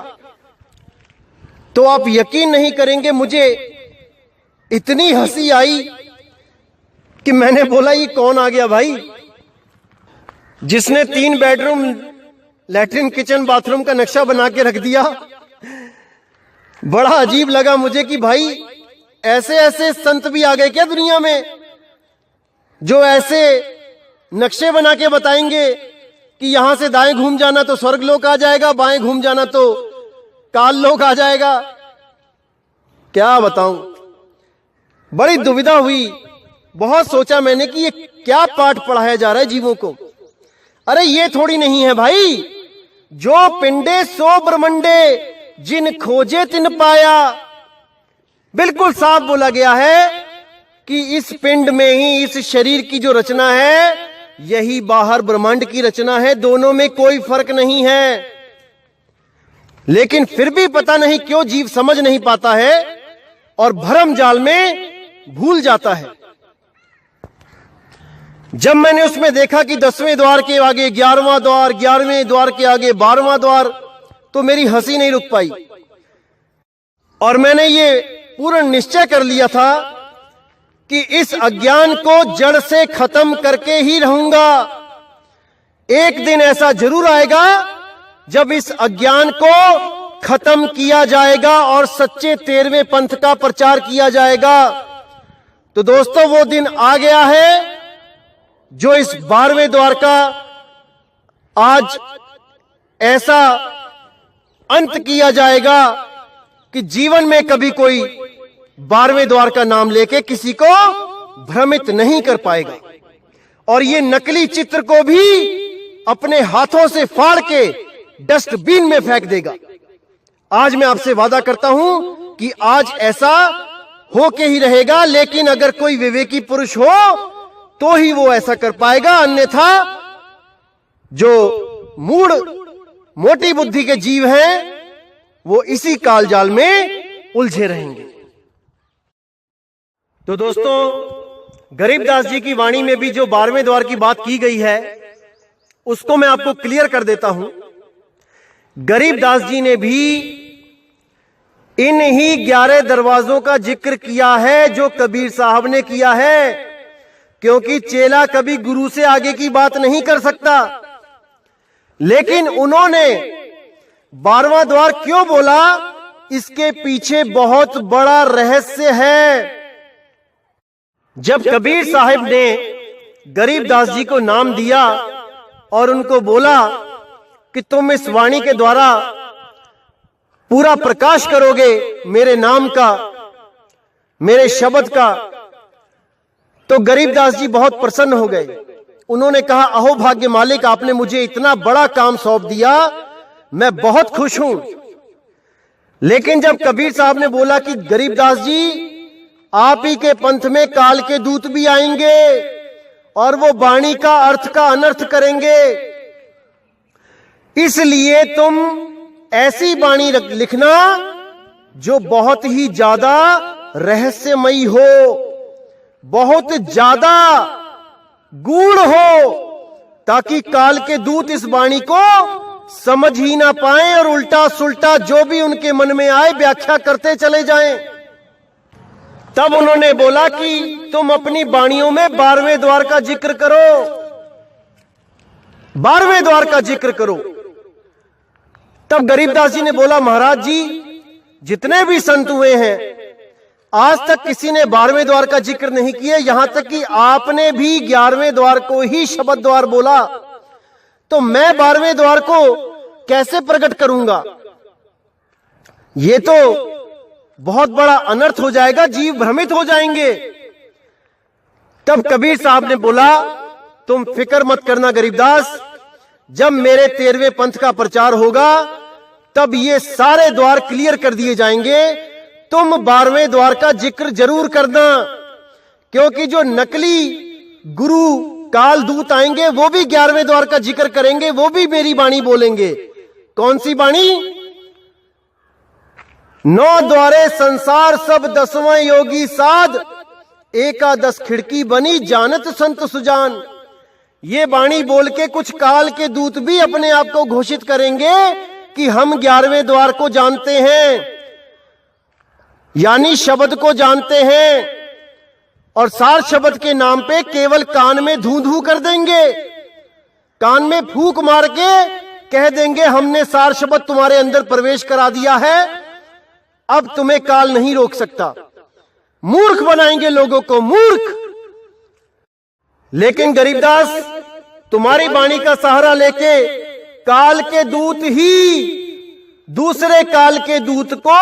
तो आप यकीन नहीं करेंगे, मुझे इतनी हंसी आई कि मैंने बोला ये कौन आ गया भाई, जिसने 3 बेडरूम, लैट्रिन, किचन, बाथरूम का नक्शा बना के रख दिया। बड़ा अजीब लगा मुझे कि भाई ऐसे ऐसे संत भी आ गए क्या दुनिया में, जो ऐसे नक्शे बना के बताएंगे कि यहां से दाएं घूम जाना तो स्वर्ग लोक आ जाएगा, बाएं घूम जाना तो काल लोक आ जाएगा। क्या बताऊं, बड़ी दुविधा हुई। बहुत सोचा मैंने कि ये क्या पाठ पढ़ाया जा रहा है जीवों को। अरे ये थोड़ी नहीं है भाई, जो पिंडे सो ब्रह्मंडे, जिन खोजे तिन पाया। बिल्कुल साफ बोला गया है कि इस पिंड में ही, इस शरीर की जो रचना है, यही बाहर ब्रह्मांड की रचना है। दोनों में कोई फर्क नहीं है। लेकिन फिर भी पता नहीं क्यों जीव समझ नहीं पाता है और भरम जाल में भूल जाता है। जब मैंने उसमें देखा कि 10वें द्वार के आगे 11वां द्वार, 11वें द्वार के आगे 12वां द्वार, तो मेरी हंसी नहीं रुक पाई और मैंने ये पूर्ण निश्चय कर लिया था कि इस अज्ञान को जड़ से खत्म करके ही रहूंगा। एक दिन ऐसा जरूर आएगा जब इस अज्ञान को खत्म किया जाएगा और सच्चे 13वें पंथ का प्रचार किया जाएगा। तो दोस्तों, वो दिन आ गया है जो इस 12वें द्वार का आज ऐसा अंत किया जाएगा कि जीवन में कभी कोई 12वें द्वार का नाम लेके किसी को भ्रमित नहीं कर पाएगा और ये नकली चित्र को भी अपने हाथों से फाड़ के डस्टबिन में फेंक देगा। आज मैं आपसे वादा करता हूं कि आज ऐसा होके ही रहेगा, लेकिन अगर कोई विवेकी पुरुष हो तो ही वो ऐसा कर पाएगा, अन्यथा जो मूढ़ मोटी बुद्धि के जीव हैं वो इसी कालजाल में उलझे रहेंगे। तो दोस्तों, गरीबदास जी की वाणी में भी जो 12वें द्वार की बात की गई है उसको मैं आपको क्लियर कर देता हूं। गरीबदास जी ने भी इन ही 11 दरवाजों का जिक्र किया है जो कबीर साहब ने किया है, क्योंकि चेला कभी गुरु से आगे की बात नहीं कर सकता। लेकिन उन्होंने 12वां द्वार क्यों बोला, इसके पीछे बहुत बड़ा रहस्य है। जब कबीर साहब ने गरीबदास जी को नाम दिया और उनको बोला कि तुम इस वाणी के द्वारा पूरा प्रकाश करोगे मेरे नाम का, मेरे शब्द का, तो गरीबदास जी बहुत प्रसन्न हो गए। उन्होंने कहा, अहो भाग्य मालिक, आपने मुझे इतना बड़ा काम सौंप दिया, मैं बहुत खुश हूं। लेकिन जब कबीर साहब ने बोला कि गरीबदास जी, आप ही के पंथ में काल के दूत भी आएंगे और वो वाणी का अर्थ का अनर्थ करेंगे, इसलिए तुम ऐसी वाणी लिखना जो बहुत ही ज्यादा रहस्यमयी हो, बहुत ज्यादा गूढ़ हो, ताकि काल के दूत इस वाणी को समझ ही ना पाएं और उल्टा सुल्टा जो भी उनके मन में आए व्याख्या करते चले जाएं। तब उन्होंने बोला कि तुम अपनी वाणियों में 12वें द्वार का जिक्र करो, 12वें द्वार का जिक्र करो। तब गरीबदास जी ने बोला, महाराज जी, जितने भी संत हुए हैं आज तक किसी ने 12वें द्वार का जिक्र नहीं किया, यहां तक कि आपने भी 11वें द्वार को ही शब्द द्वार बोला, तो मैं 12वें द्वार को कैसे प्रकट करूंगा? ये तो बहुत बड़ा अनर्थ हो जाएगा, जीव भ्रमित हो जाएंगे। तब कबीर साहब ने बोला, तुम फिक्र मत करना गरीबदास, जब मेरे 13वें पंथ का प्रचार होगा तब ये सारे द्वार क्लियर कर दिए जाएंगे। तुम 12वें द्वार का जिक्र जरूर करना, क्योंकि जो नकली गुरु काल दूत आएंगे वो भी 11वें द्वार का जिक्र करेंगे, वो भी मेरी वाणी बोलेंगे। कौन सी वाणी? 9 द्वारे संसार सब 10वां योगी साध, एकादश खिड़की बनी जानत संत सुजान। ये वाणी बोल के कुछ काल के दूत भी अपने आप को घोषित करेंगे कि हम 11वें द्वार को जानते हैं, यानी शब्द को जानते हैं, और सार शब्द के नाम पे केवल कान में धू धू कर देंगे, कान में फूंक मार के कह देंगे हमने सार शब्द तुम्हारे अंदर प्रवेश करा दिया है, अब तुम्हें काल नहीं रोक सकता। मूर्ख बनाएंगे लोगों को, मूर्ख। लेकिन गरीबदास, तुम्हारी वाणी का सहारा लेके काल के दूत ही दूसरे काल के दूत को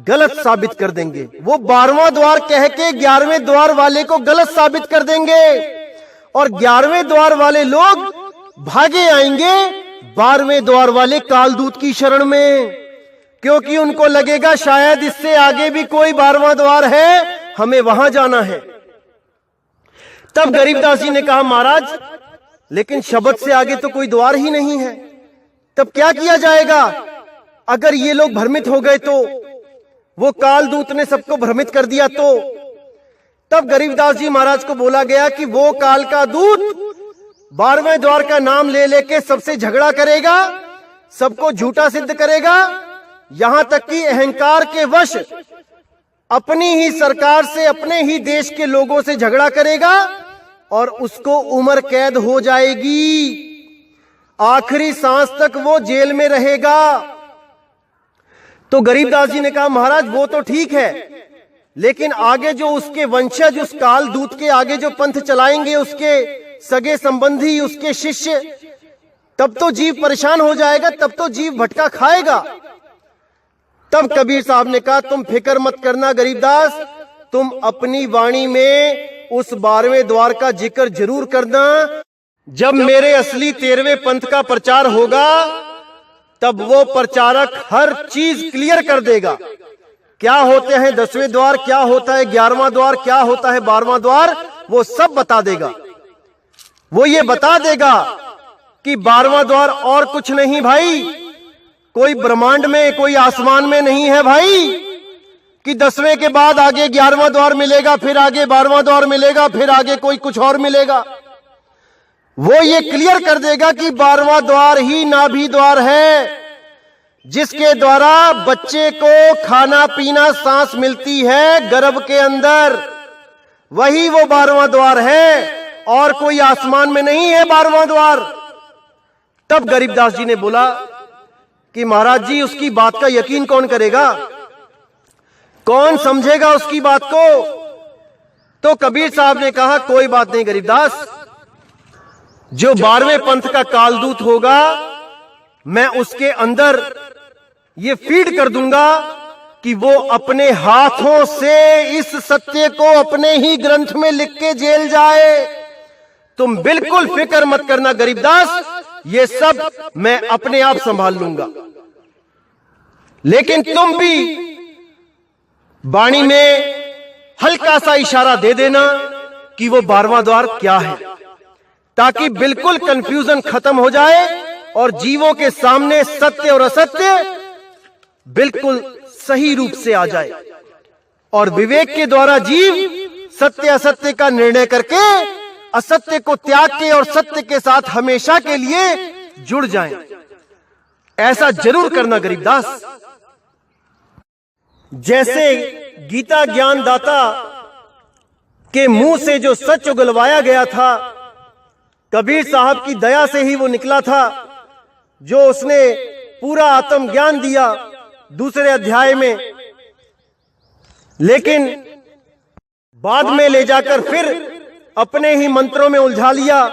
गलत साबित कर देंगे। वो 12वां द्वार कह के 11वें द्वार वाले को गलत साबित कर देंगे, और 11वें द्वार वाले लोग भागे आएंगे 12वें द्वार वाले कालदूत की शरण में, क्योंकि उनको लगेगा शायद इससे आगे भी कोई 12वां द्वार है, हमें वहां जाना है। तब गरीबदास जी ने कहा, महाराज, लेकिन शब्द से आगे तो कोई द्वार ही नहीं है, तब क्या किया जाएगा? अगर ये लोग भ्रमित हो गए तो, वो कालदूत ने सबको भ्रमित कर दिया तो। तब गरीबदास जी महाराज को बोला गया कि वो काल का दूत 12वें द्वार का नाम ले लेके सबसे झगड़ा करेगा, सबको झूठा सिद्ध करेगा, यहां तक कि अहंकार के वश अपनी ही सरकार से, अपने ही देश के लोगों से झगड़ा करेगा और उसको उम्र कैद हो जाएगी, आखिरी सांस तक वो जेल में रहेगा। तो गरीबदास जी ने कहा महाराज वो तो ठीक है, लेकिन आगे जो उसके वंशज, उस काल दूत के आगे जो पंथ चलाएंगे, उसके सगे संबंधी, उसके शिष्य, तब तो जीव परेशान हो जाएगा, तब तो जीव भटका खाएगा। तब कबीर साहब ने कहा तुम फिक्र मत करना गरीबदास, तुम अपनी वाणी में उस 12वें द्वार का जिक्र जरूर करना। जब मेरे असली 13वें पंथ का प्रचार होगा तब वो प्रचारक हर चीज क्लियर कर देगा। क्या होते हैं 10वें द्वार, क्या होता है 11वां द्वार, क्या होता है 12वां द्वार, वो सब बता देगा। वो ये बता देगा कि 12वां द्वार और कुछ नहीं भाई, कोई ब्रह्मांड में, कोई आसमान में नहीं है भाई, कि 10वें के बाद आगे 11वां द्वार मिलेगा, फिर आगे 12वां द्वार मिलेगा, फिर आगे कोई कुछ और मिलेगा। वो ये क्लियर कर देगा कि 12वां द्वार ही नाभि द्वार है, जिसके द्वारा बच्चे को खाना पीना सांस मिलती है गर्भ के अंदर, वही वो 12वां द्वार है, और कोई आसमान में नहीं है 12वां द्वार। तब गरीबदास जी ने बोला कि महाराज जी उसकी बात का यकीन कौन करेगा, कौन समझेगा उसकी बात को। तो कबीर साहब ने कहा कोई बात नहीं गरीबदास, जो 12वें पंथ का कालदूत होगा मैं उसके अंदर ये फीड कर दूंगा कि वो अपने हाथों से इस सत्य को अपने ही ग्रंथ में लिख के जेल जाए। तुम बिल्कुल फिक्र मत करना गरीबदास, ये सब मैं अपने आप संभाल लूंगा। लेकिन तुम भी वाणी में हल्का सा इशारा दे देना कि वो 12वां द्वार क्या है, ताकि बिल्कुल कंफ्यूजन खत्म हो जाए और जीवों के सामने सत्य और असत्य बिल्कुल सही रूप से आ जाए, और विवेक के द्वारा जीव सत्य असत्य का निर्णय करके असत्य को त्याग के और सत्य के साथ हमेशा के लिए जुड़ जाएं। ऐसा जरूर करना गरीबदास। जैसे गीता ज्ञान दाता के मुंह से जो सच उगलवाया गया था, कबीर साहब की दया से ही वो निकला था, जो उसने पूरा आत्मज्ञान दिया दूसरे अध्याय में, लेकिन बाद में ले जाकर फिर अपने ही मंत्रों में उलझा लिया,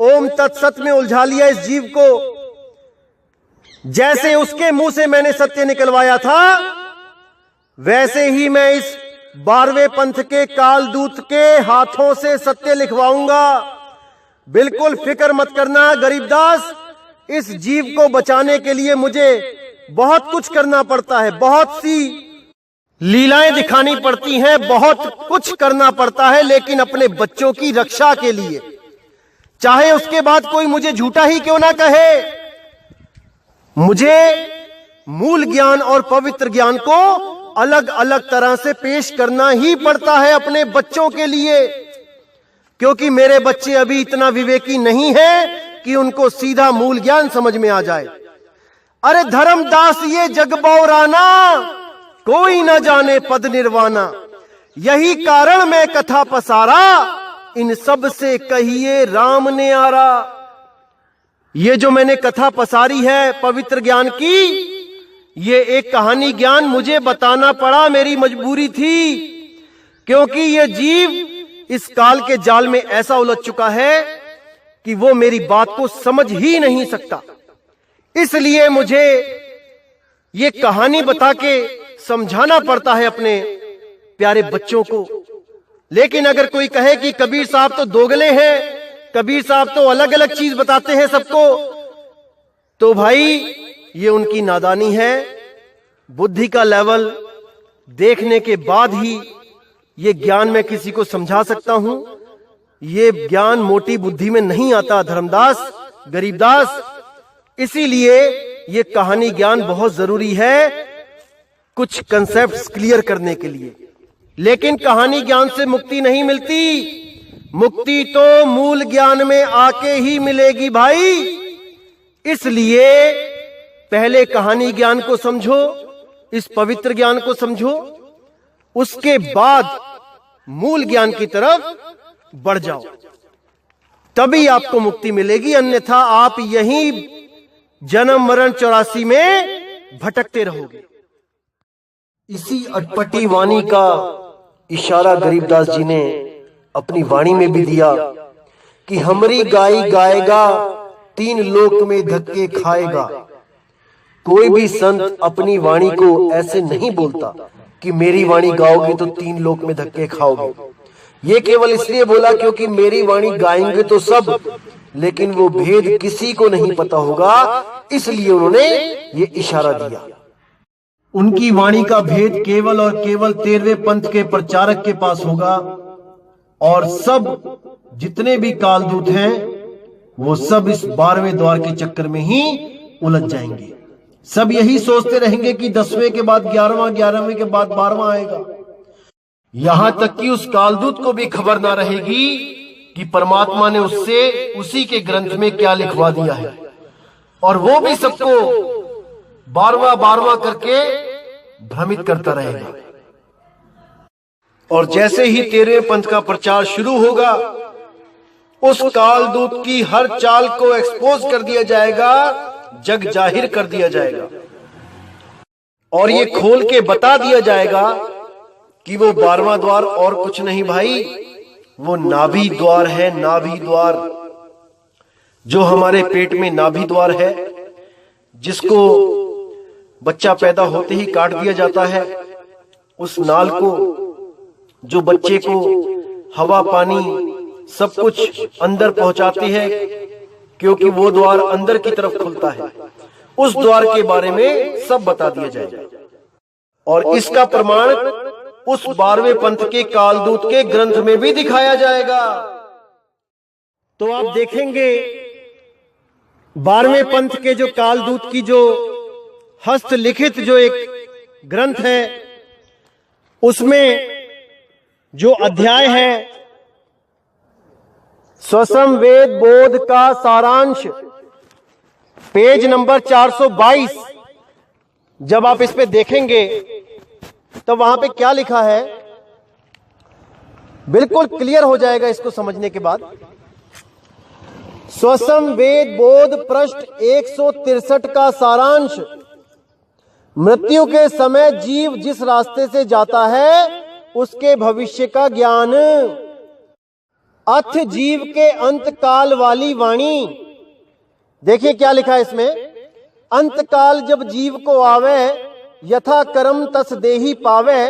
ओम तत्सत में उलझा लिया इस जीव को। जैसे उसके मुंह से मैंने सत्य निकलवाया था, वैसे ही मैं इस 12वें पंथ के कालदूत के हाथों से सत्य लिखवाऊंगा। बिल्कुल फिक्र मत करना गरीबदास, इस जीव को बचाने के लिए मुझे बहुत कुछ करना पड़ता है, बहुत सी लीलाएं दिखानी पड़ती हैं, बहुत कुछ करना पड़ता है, लेकिन अपने बच्चों की रक्षा के लिए, चाहे उसके बाद कोई मुझे झूठा ही क्यों ना कहे, मुझे मूल ज्ञान और पवित्र ज्ञान को अलग अलग तरह से पेश करना ही पड़ता है अपने बच्चों के लिए, क्योंकि मेरे बच्चे अभी इतना विवेकी नहीं है कि उनको सीधा मूल ज्ञान समझ में आ जाए। अरे धर्मदास ये जग बौराना, कोई न जाने पद निर्वाणा, यही कारण मैं कथा पसारा, इन सब से कहिए राम ने आरा। ये जो मैंने कथा पसारी है पवित्र ज्ञान की, ये एक कहानी ज्ञान मुझे बताना पड़ा, मेरी मजबूरी थी, क्योंकि ये जीव इस काल के जाल में ऐसा उलझ चुका है कि वो मेरी बात को समझ ही नहीं सकता। इसलिए मुझे ये कहानी बता के समझाना पड़ता है अपने प्यारे बच्चों को। लेकिन अगर कोई कहे कि कबीर साहब तो दोगले हैं, कबीर साहब तो अलग अलग चीज बताते हैं सबको, तो भाई ये उनकी नादानी है। बुद्धि का लेवल देखने के बाद ही ये ज्ञान मैं किसी को समझा सकता हूं। ये ज्ञान मोटी बुद्धि में नहीं आता धर्मदास, गरीबदास। इसीलिए ये कहानी ज्ञान बहुत जरूरी है कुछ कंसेप्ट्स क्लियर करने के लिए। लेकिन कहानी ज्ञान से मुक्ति नहीं मिलती, मुक्ति तो मूल ज्ञान में आके ही मिलेगी भाई। इसलिए पहले कहानी ज्ञान को समझो, इस पवित्र ज्ञान को समझो, उसके बाद मूल ज्ञान की तरफ बढ़ जाओ, तभी आपको मुक्ति मिलेगी। अन्यथा आप यहीं जन्म मरण 84 में भटकते रहोगे। इसी अटपटी वाणी का इशारा गरीबदास जी ने अपनी वाणी में भी दिया कि हमरी गाई गाएगा, 3 लोक में धक्के खाएगा। कोई भी संत अपनी वाणी को ऐसे नहीं बोलता कि मेरी वाणी गाओगे तो 3 लोक में धक्के खाओगे। ये केवल इसलिए बोला क्योंकि मेरी वाणी गाएंगे तो सब, लेकिन वो भेद किसी को नहीं पता होगा, इसलिए उन्होंने ये इशारा दिया। उनकी वाणी का भेद केवल और केवल 13वें पंथ के प्रचारक के पास होगा, और सब जितने भी कालदूत हैं वो सब इस 12वें द्वार के चक्कर में ही उलझ जाएंगे। सब यही सोचते रहेंगे कि 10वें के बाद 11वां, 11वें के बाद 12वां आएगा। यहां तक कि उस कालदूत को भी खबर ना रहेगी कि परमात्मा ने उससे उसी के ग्रंथ में क्या लिखवा दिया है, और वो भी सबको 12वां करके भ्रमित करता रहेगा। और जैसे ही 13वें पंथ का प्रचार शुरू होगा, उस कालदूत की हर चाल को एक्सपोज कर दिया जाएगा, जग जाहिर कर दिया जाएगा, और ये खोल के बता दिया जाएगा कि वो 12वां द्वार और कुछ नहीं भाई, वो नाभि द्वार है। नाभि द्वार, जो हमारे पेट में नाभि द्वार है, जिसको बच्चा पैदा होते ही काट दिया जाता है, उस नाल को जो बच्चे को हवा पानी सब कुछ अंदर पहुंचाती है, क्योंकि वो द्वार अंदर की तरफ खुलता है, उस द्वार के बारे में सब बता दिया जाएगा। और इसका प्रमाण उस 12वें पंथ के कालदूत के ग्रंथ में भी दिखाया जाएगा। तो आप देखेंगे 12वें पंथ के जो कालदूत की जो हस्तलिखित जो एक ग्रंथ है, उसमें जो अध्याय है स्वसम वेद बोध का सारांश, पेज नंबर 422, जब आप इस पे देखेंगे तो वहां पे क्या लिखा है बिल्कुल क्लियर हो जाएगा इसको समझने के बाद। स्वसम वेद बोध पृष्ठ 163 का सारांश, मृत्यु के समय जीव जिस रास्ते से जाता है उसके भविष्य का ज्ञान। अथ जीव के अंत काल वाली वाणी। देखिए क्या लिखा है इसमें, अंत काल जब जीव को आवे, यथा कर्म तस देही पावे।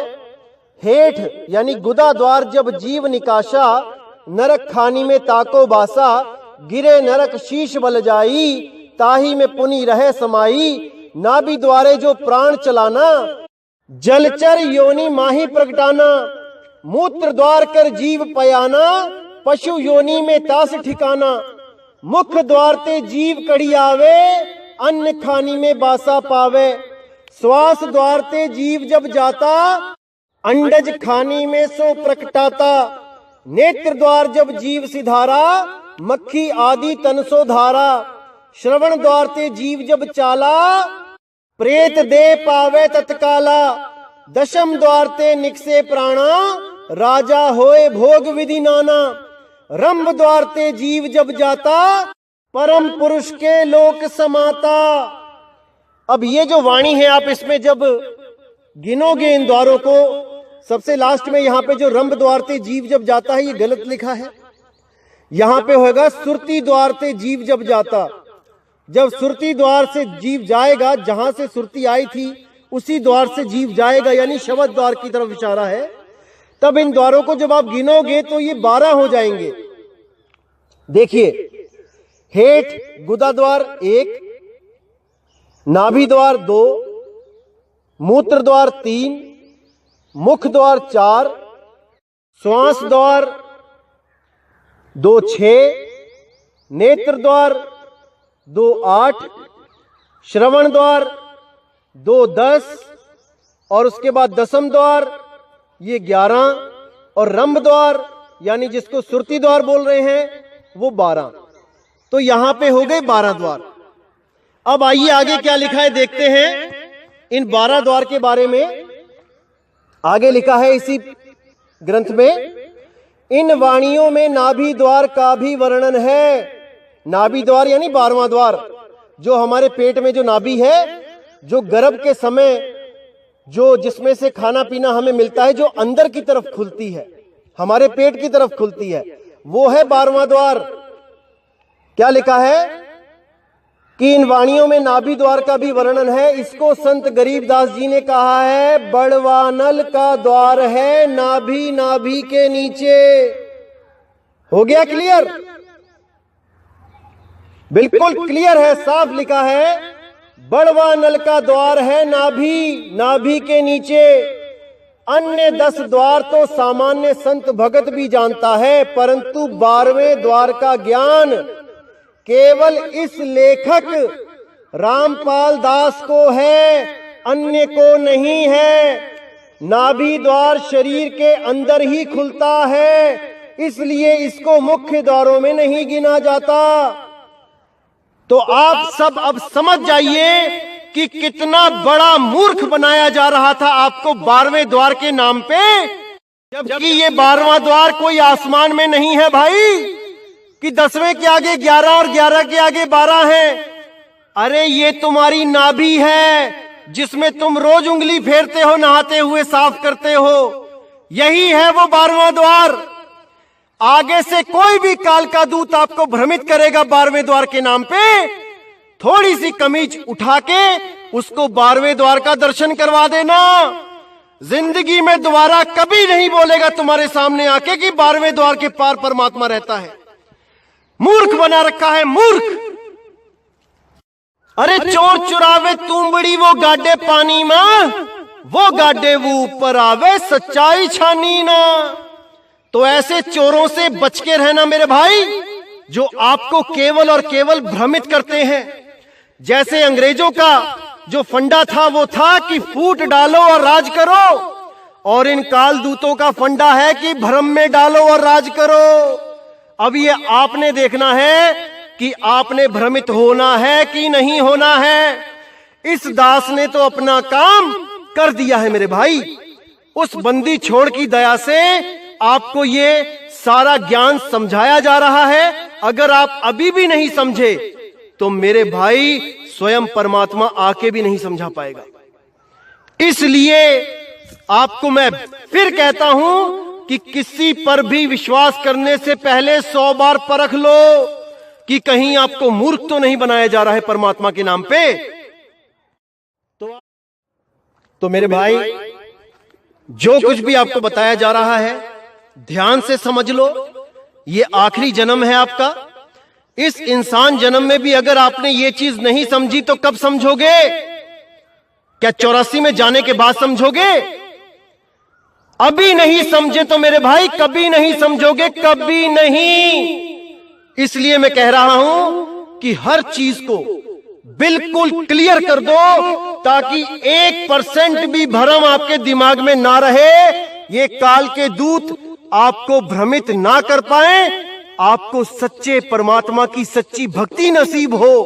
हेठ यानी गुदा द्वार जब जीव निकाशा, नरक खानी में ताको बासा। गिरे नरक शीश बल जाई, ताही में पुनि रहे समाई। नाभि द्वारे जो प्राण चलाना, जलचर योनि माही प्रगटाना। मूत्र द्वार कर जीव पयाना, पशु योनि में तास ठिकाना। मुख द्वार ते जीव कड़ी आवे, अन्न खानी में बासा पावे। श्वास द्वार ते जीव जब जाता, अंडज खानी में सो प्रकटाता। नेत्र द्वार जब जीव सिधारा, मक्खी आदि तन सो धारा। श्रवण द्वार ते जीव जब चाला, प्रेत दे पावे तत्काला। दशम द्वार ते निकसे प्राणा, राजा होए भोग विधि नाना। रंभ द्वार ते जीव जब जाता, परम पुरुष के लोक समाता। अब ये जो वाणी है, आप इसमें जब गिनोगे इन द्वारों को, सबसे लास्ट में यहाँ पे जो रंभ द्वार ते जीव जब जाता है, ये गलत लिखा है। यहाँ पे होगा सुरती द्वार ते जीव जब जाता। जब सुरती द्वार से जीव जाएगा, जहां से सुरती आई थी उसी द्वार से जीव जाएगा, यानी शब्द द्वार की तरफ इशारा है। तब इन द्वारों को जब आप गिनोगे तो ये 12 हो जाएंगे। देखिए, हेठ गुदा द्वार 1, नाभि द्वार 2, मूत्र द्वार 3, मुख द्वार 4, श्वास द्वार 2 6, नेत्र द्वार 2 8, श्रवण द्वार 2 10, और उसके बाद दसम द्वार ये 11, और रंभ द्वार यानी जिसको सुरती द्वार बोल रहे हैं वो 12। तो यहां पे हो गए 12 द्वार। अब आइए आगे क्या लिखा है देखते हैं इन 12 द्वार के बारे में। आगे लिखा है इसी ग्रंथ में, इन वाणियों में नाभि द्वार का भी वर्णन है। नाभि द्वार यानी 12वां द्वार, जो हमारे पेट में जो नाभि है, जो गर्भ के समय जो जिसमें से खाना पीना हमें मिलता है, जो अंदर की तरफ खुलती है, हमारे पेट की तरफ खुलती है, वो है 12वां द्वार। क्या लिखा है कि इन वाणियों में नाभि द्वार का भी वर्णन है। इसको संत गरीबदास जी ने कहा है बड़वानल का द्वार है नाभि नाभि के नीचे। हो गया क्लियर? बिल्कुल क्लियर है, साफ लिखा है बड़वानल का द्वार है नाभि नाभि के नीचे। अन्य 10 द्वार तो सामान्य संत भगत भी जानता है, परंतु 12वें द्वार का ज्ञान केवल इस लेखक रामपाल दास को है, अन्य को नहीं है। नाभि द्वार शरीर के अंदर ही खुलता है, इसलिए इसको मुख्य द्वारों में नहीं गिना जाता। तो आप सब अब समझ जाइए कि कितना बड़ा मूर्ख बनाया जा रहा था आपको 12वें द्वार के नाम पे, जबकि ये 12वां द्वार कोई आसमान में नहीं है भाई, कि 10वें के आगे 11 और 11 के आगे 12 है। अरे ये तुम्हारी नाभि है, जिसमें तुम रोज उंगली फेरते हो, नहाते हुए साफ करते हो, यही है वो 12वां द्वार। आगे से कोई भी काल का दूत आपको भ्रमित करेगा 12वें द्वार के नाम पे, थोड़ी सी कमीज उठा के उसको 12वें द्वार का दर्शन करवा देना। जिंदगी में दोबारा कभी नहीं बोलेगा तुम्हारे सामने आके कि 12वें द्वार के पार परमात्मा रहता है। मूर्ख बना रखा है, मूर्ख। अरे चोर चुरावे तुमबड़ी वो गाडे पानी में, वो गाडे वो ऊपर आवे सच्चाई छानी ना। तो ऐसे चोरों से बच के रहना मेरे भाई, जो आपको केवल और केवल भ्रमित करते हैं। जैसे अंग्रेजों का जो फंडा था वो था कि फूट डालो और राज करो, और इन काल दूतों का फंडा है कि भ्रम में डालो और राज करो। अब ये आपने देखना है कि आपने भ्रमित होना है कि नहीं होना है। इस दास ने तो अपना काम कर दिया है मेरे भाई। उस बंदी छोड़ की दया से आपको ये सारा ज्ञान समझाया जा रहा है। अगर आप अभी भी नहीं समझे तो मेरे भाई स्वयं परमात्मा आके भी नहीं समझा पाएगा। इसलिए आपको मैं फिर कहता हूं कि किसी पर भी विश्वास करने से पहले 100 बार परख लो कि कहीं आपको मूर्ख तो नहीं बनाया जा रहा है परमात्मा के नाम पे। तो मेरे भाई, जो कुछ भी आपको बताया जा रहा है ध्यान से समझ लो। ये आखिरी जन्म है आपका। इस इंसान जन्म में भी अगर आपने ये चीज नहीं समझी तो कब समझोगे? क्या 84 में जाने के बाद समझोगे? अभी नहीं समझे तो मेरे भाई कभी नहीं समझोगे, कभी नहीं। इसलिए मैं कह रहा हूं कि हर चीज को बिल्कुल क्लियर कर दो, ताकि 1% भी भ्रम आपके दिमाग में ना रहे। ये काल के दूत आपको भ्रमित ना कर पाए, आपको सच्चे परमात्मा की सच्ची भक्ति नसीब हो।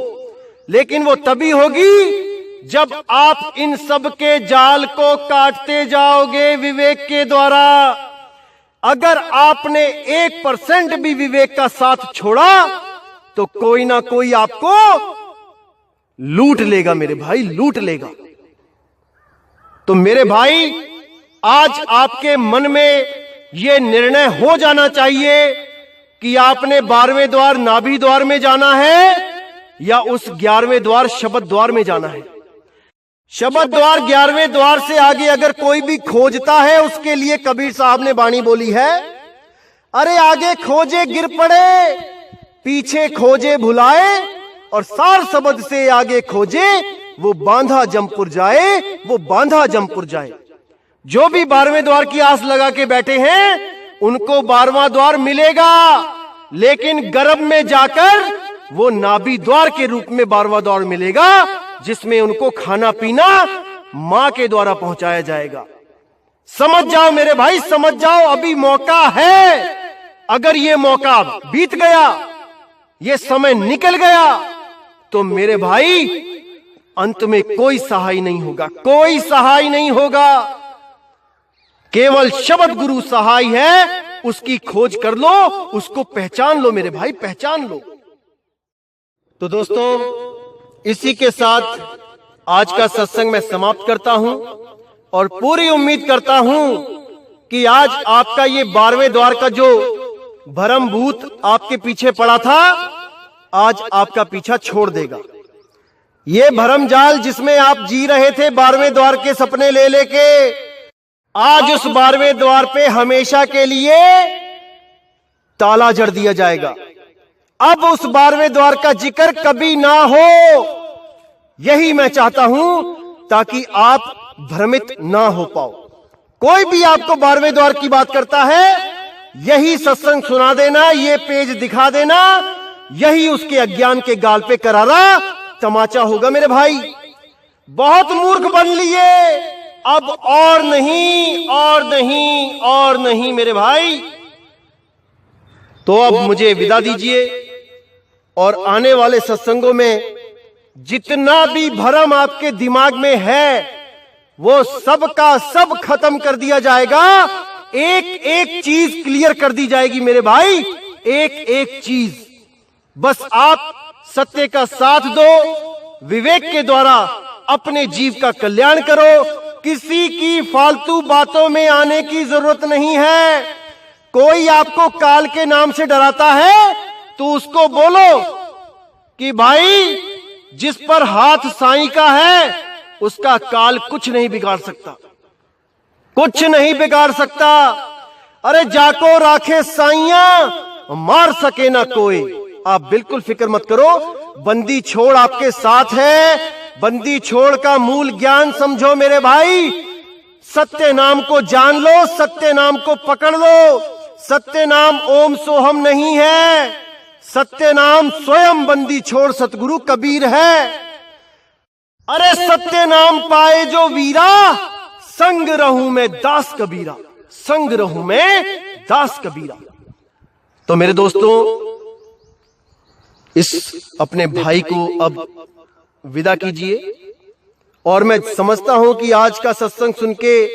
लेकिन वो तभी होगी जब आप इन सब के जाल को काटते जाओगे विवेक के द्वारा। अगर आपने 1% भी विवेक का साथ छोड़ा तो कोई ना कोई आपको लूट लेगा मेरे भाई, लूट लेगा। तो मेरे भाई, आज आपके मन में यह निर्णय हो जाना चाहिए कि आपने 12वें द्वार नाभि द्वार में जाना है या उस 11वें द्वार शब्द द्वार में जाना है। शब्द द्वार 11वें द्वार से आगे अगर कोई भी खोजता है, उसके लिए कबीर साहब ने बाणी बोली है, अरे आगे खोजे गिर पड़े, पीछे खोजे भुलाए, और सार शब्द से आगे खोजे वो बांधा जमपुर जाए, वो बांधा जमपुर जाए। जो भी 12वें द्वार की आस लगा के बैठे हैं उनको 12वां द्वार मिलेगा, लेकिन गर्भ में जाकर वो नाभि द्वार के रूप में 12वां द्वार मिलेगा, जिसमें उनको खाना पीना मां के द्वारा पहुंचाया जाएगा। समझ जाओ मेरे भाई, समझ जाओ, अभी मौका है। अगर ये मौका बीत गया, ये समय निकल गया, तो मेरे भाई अंत में कोई सहाय नहीं होगा, कोई सहाय नहीं होगा। केवल शब्द गुरु सहाय है, उसकी खोज कर लो, उसको पहचान लो मेरे भाई, पहचान लो। तो दोस्तों, इसी के साथ आज का सत्संग मैं समाप्त करता हूं और पूरी उम्मीद करता हूं कि आज आपका ये 12वें द्वार का जो भरम भूत आपके पीछे पड़ा था, आज आपका पीछा छोड़ देगा। ये भरम जाल जिसमें आप जी रहे थे 12वें द्वार के सपने ले लेके, आज उस 12वें द्वार पे हमेशा के लिए ताला जड़ दिया जाएगा। अब उस 12वें द्वार का जिक्र कभी ना हो, यही मैं चाहता हूं, ताकि आप भ्रमित ना हो पाओ। कोई भी आपको 12वें द्वार की बात करता है, यही सत्संग सुना देना, ये पेज दिखा देना, यही उसके अज्ञान के गाल पे करारा तमाचा होगा मेरे भाई। बहुत मूर्ख बन लिए, अब और नहीं, और नहीं, और नहीं मेरे भाई। तो अब मुझे विदा दीजिए और आने वाले सत्संगों में जितना भी भरम आपके दिमाग में है, वो सब का सब खत्म कर दिया जाएगा। एक एक चीज क्लियर कर दी जाएगी मेरे भाई, एक एक चीज। बस आप सत्य का साथ दो, विवेक के द्वारा अपने जीव का कल्याण करो। किसी की फालतू बातों में आने की जरूरत नहीं है। कोई आपको काल के नाम से डराता है तो उसको बोलो कि भाई, जिस पर हाथ साईं का है उसका काल कुछ नहीं बिगाड़ सकता, कुछ नहीं बिगाड़ सकता। अरे जाको राखे साईया, मार सके ना कोई। आप बिल्कुल फिक्र मत करो, बंदी छोड़ आपके साथ है। बंदी छोड़ का मूल ज्ञान समझो मेरे भाई। सत्य नाम को जान लो, सत्य नाम को पकड़ लो। सत्य नाम ओम सोहम नहीं है, सत्य नाम स्वयं बंदी छोड़ सतगुरु कबीर है। अरे सत्य नाम पाए जो वीरा, संग रहूं मैं दास कबीरा, संग रहूं मैं दास कबीरा। तो मेरे दोस्तों, इस अपने भाई को अब विदा कीजिए। और मैं समझता हूं कि आज का सत्संग सुन के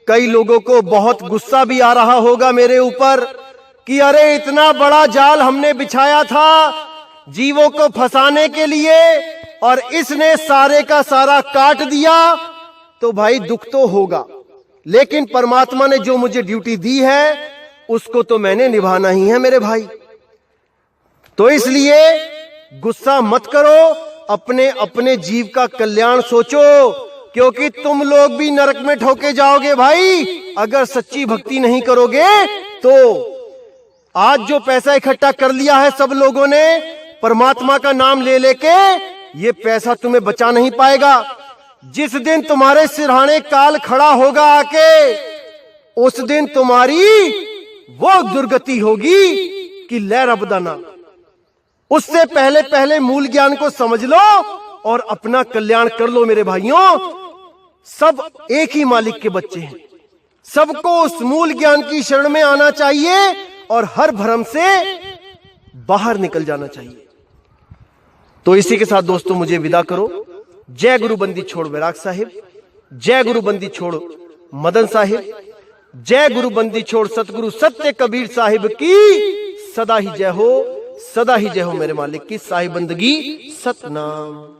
कई लोगों को बहुत गुस्सा भी आ रहा होगा मेरे ऊपर कि अरे इतना बड़ा जाल हमने बिछाया था जीवों को फंसाने के लिए और इसने सारे का सारा काट दिया। तो भाई दुख तो होगा, लेकिन परमात्मा ने जो मुझे ड्यूटी दी है उसको तो मैंने निभाना ही है मेरे भाई। तो इसलिए गुस्सा मत करो, अपने अपने जीव का कल्याण सोचो, क्योंकि तुम लोग भी नरक में ठोके जाओगे भाई अगर सच्ची भक्ति नहीं करोगे। तो आज जो पैसा इकट्ठा कर लिया है सब लोगों ने परमात्मा का नाम ले लेके, ये पैसा तुम्हें बचा नहीं पाएगा। जिस दिन तुम्हारे सिरहाने काल खड़ा होगा आके, उस दिन तुम्हारी वो दुर्गति होगी कि लहर अबदाना। उससे पहले पहले मूल ज्ञान को समझ लो और अपना कल्याण कर लो मेरे भाइयों। सब एक ही मालिक के बच्चे हैं, सबको उस मूल ज्ञान की शरण में आना चाहिए और हर भ्रम से बाहर निकल जाना चाहिए। तो इसी के साथ दोस्तों मुझे विदा करो। जय गुरु बंदी छोड़ वैराग साहिब, जय गुरु बंदी छोड़ मदन साहिब, जय गुरु बंदी छोड़ सतगुरु सत्य कबीर साहिब की सदा ही जय हो, सदा ही जय हो मेरे मालिक की। साहिब बंदगी सतनाम।